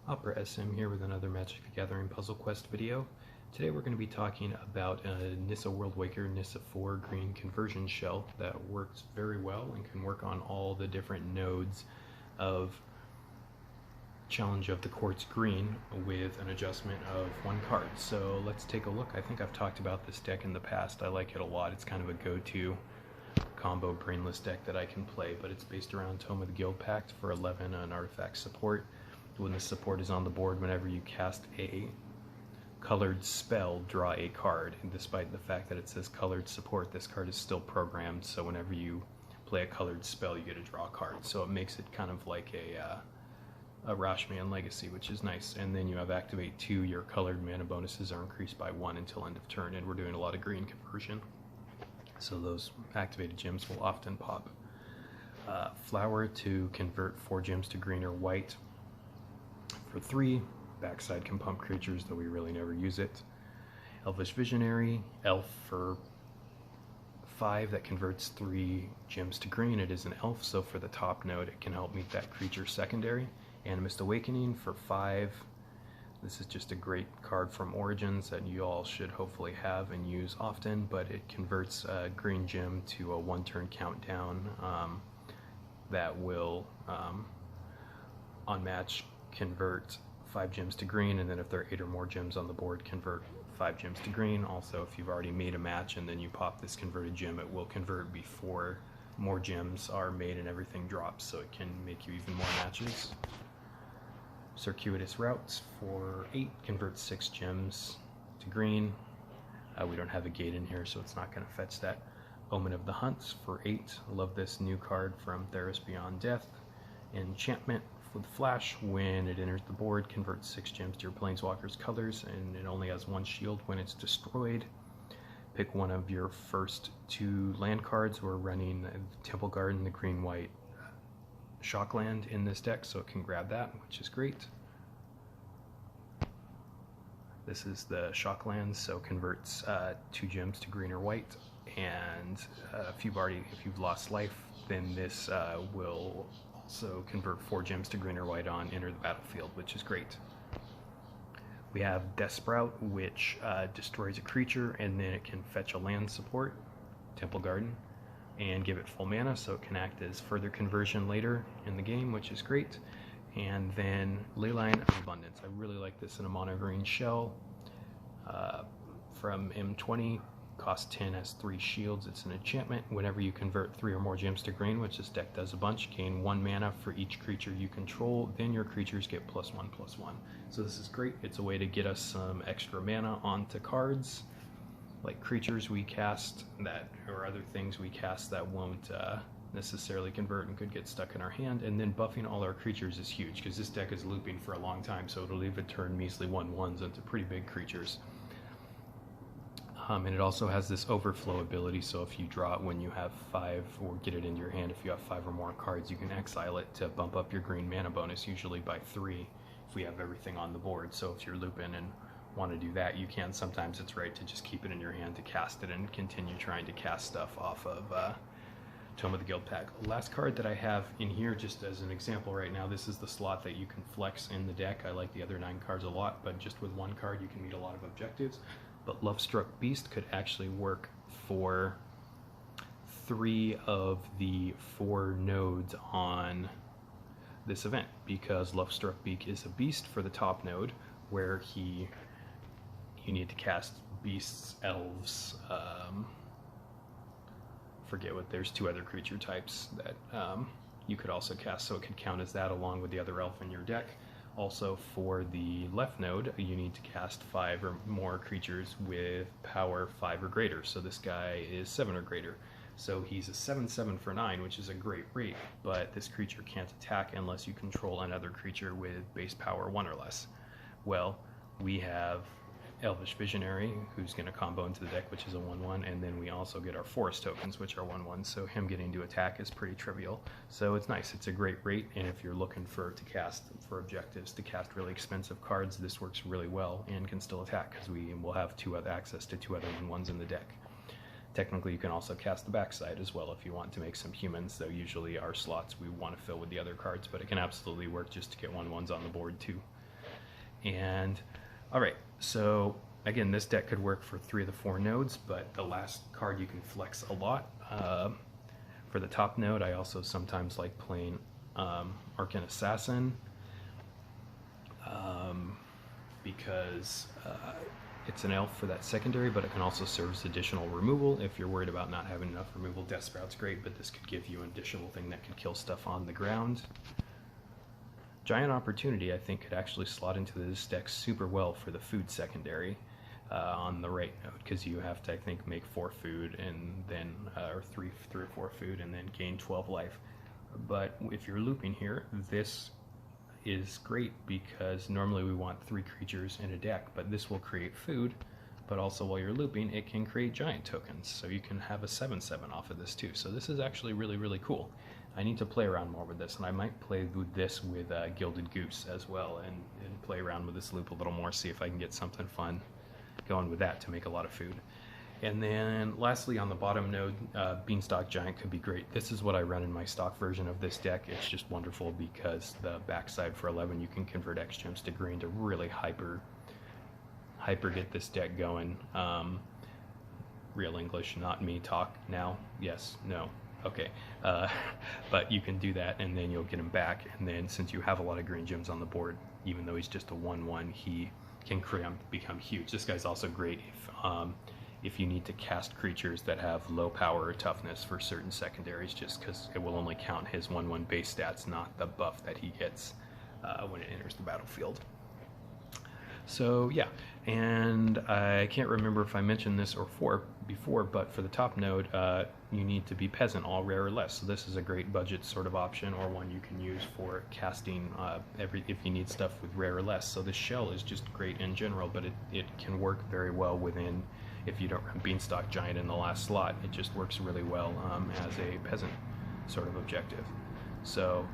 Opera SM here with another Magic the Gathering Puzzle Quest video. Today we're going to be talking about a Nissa World Waker Nissa 4 green conversion shell that works very well and can work on all the different nodes of Challenge of the Quartz Green with an adjustment of one card. So let's take a look. I think I've talked about this deck in the past. I like it a lot. It's kind of a go-to combo brainless deck that I can play, but it's based around Tome of the Guild Pact for 11 and artifact support. When the support is on the board, whenever you cast a colored spell, draw a card. And despite the fact that it says colored support, this card is still programmed, so whenever you play a colored spell, you get to draw a card. So it makes it kind of like a Rashman Legacy, which is nice. And then you have Activate 2, your colored mana bonuses are increased by 1 until end of turn, and we're doing a lot of green conversion. So those activated gems will often pop. Flower to convert 4 gems to green or white. For 3, backside can pump creatures, though we really never use it. Elvish Visionary, elf for 5 that converts 3 gems to green. It is an elf, so for the top node it can help meet that creature secondary. Animist Awakening for 5. This is just a great card from Origins that you all should hopefully have and use often, but it converts a green gem to a 1-turn countdown that will, on match, convert 5 gems to green, and then if there are 8 or more gems on the board, convert 5 gems to green. Also, if you've already made a match and then you pop this converted gem, it will convert before more gems are made and everything drops, so it can make you even more matches. Circuitous Routes for 8 converts 6 gems to green. We don't have a gate in here, so it's not going to fetch that. Omen of the Hunts for 8. Love this new card from Theros Beyond Death. Enchantment with Flash, when it enters the board, converts 6 gems to your Planeswalker's colors, and it only has 1 shield when it's destroyed. Pick one of your first 2 land cards. We're running Temple Garden, the green-white Shockland in this deck, so it can grab that, which is great. This is the Shockland, so converts 2 gems to green or white, and if you've lost life, then this will also convert 4 gems to green or white on enter the battlefield, which is great. We have Death Sprout, which destroys a creature, and then it can fetch a land support, Temple Garden, and give it full mana, so it can act as further conversion later in the game, which is great. And then Leyline of Abundance. I really like this in a mono green shell from M20. Cost 10, has 3 shields. It's an enchantment. Whenever you convert 3 or more gems to green, which this deck does a bunch, gain 1 mana for each creature you control, then your creatures get +1/+1. So this is great. It's a way to get us some extra mana onto cards, like creatures we cast that, or other things we cast that won't necessarily convert and could get stuck in our hand. And then buffing all our creatures is huge, because this deck is looping for a long time, so it'll even turn measly 1/1s into pretty big creatures. And it also has this overflow ability, so if you draw it when you have 5, or get it into your hand, if you have 5 or more cards, you can exile it to bump up your green mana bonus, usually by 3 if we have everything on the board. So if you're looping and want to do that, you can. Sometimes it's right to just keep it in your hand to cast it and continue trying to cast stuff off of Tome of the Guild Pact. Last card that I have in here, just as an example right now, this is the slot that you can flex in the deck. I like the other 9 cards a lot, but just with 1 card you can meet a lot of objectives. But Lovestruck Beast could actually work for 3 of the 4 nodes on this event, because Lovestruck Beak is a beast for the top node, where you need to cast beasts, elves, there's 2 other creature types that you could also cast, so it could count as that along with the other elf in your deck. Also, for the left node, you need to cast 5 or more creatures with power 5 or greater. So this guy is 7 or greater. So he's a 7/7 for 9, which is a great rate, but this creature can't attack unless you control another creature with base power 1 or less. Well, we have Elvish Visionary, who's going to combo into the deck, which is a 1/1, and then we also get our forest tokens, which are 1/1, so him getting to attack is pretty trivial. So it's nice. It's a great rate, and if you're looking for objectives to cast really expensive cards, this works really well and can still attack, because we will have access to 2 other 1/1s in the deck. Technically, you can also cast the backside as well if you want to make some humans, though usually our slots we want to fill with the other cards, but it can absolutely work just to get 1/1s on the board too. And all right, so again, this deck could work for 3 of the 4 nodes, but the last card you can flex a lot. For the top node, I also sometimes like playing Arcane Assassin, because it's an elf for that secondary, but it can also serve as additional removal if you're worried about not having enough removal. Death Sprout's great, but this could give you an additional thing that could kill stuff on the ground. Giant Opportunity, I think, could actually slot into this deck super well for the food secondary on the right node, because you have to, I think, make 4 food and then, or 3 or 4 food and then gain 12 life. But if you're looping here, this is great because normally we want 3 creatures in a deck, but this will create food, but also while you're looping, it can create giant tokens, so you can have a 7/7 off of this too. So this is actually really, really cool. I need to play around more with this, and I might play with this with Gilded Goose as well, and play around with this loop a little more, see if I can get something fun going with that to make a lot of food. And then lastly, on the bottom node, Beanstalk Giant could be great. This is what I run in my stock version of this deck. It's just wonderful because the backside for 11, you can convert X gems to green to really hyper get this deck going. Real English, not me talk now. Yes, no, okay. But you can do that, and then you'll get him back. And then since you have a lot of green gems on the board, even though he's just a 1/1, he can become huge. This guy's also great if you need to cast creatures that have low power or toughness for certain secondaries, just because it will only count his 1/1 base stats, not the buff that he gets when it enters the battlefield. So yeah, and I can't remember if I mentioned this before, but for the top node, you need to be peasant, all rare or less. So this is a great budget sort of option, or one you can use for casting if you need stuff with rare or less. So this shell is just great in general, but it can work very well within, if you don't run Beanstalk Giant in the last slot, it just works really well as a peasant sort of objective. So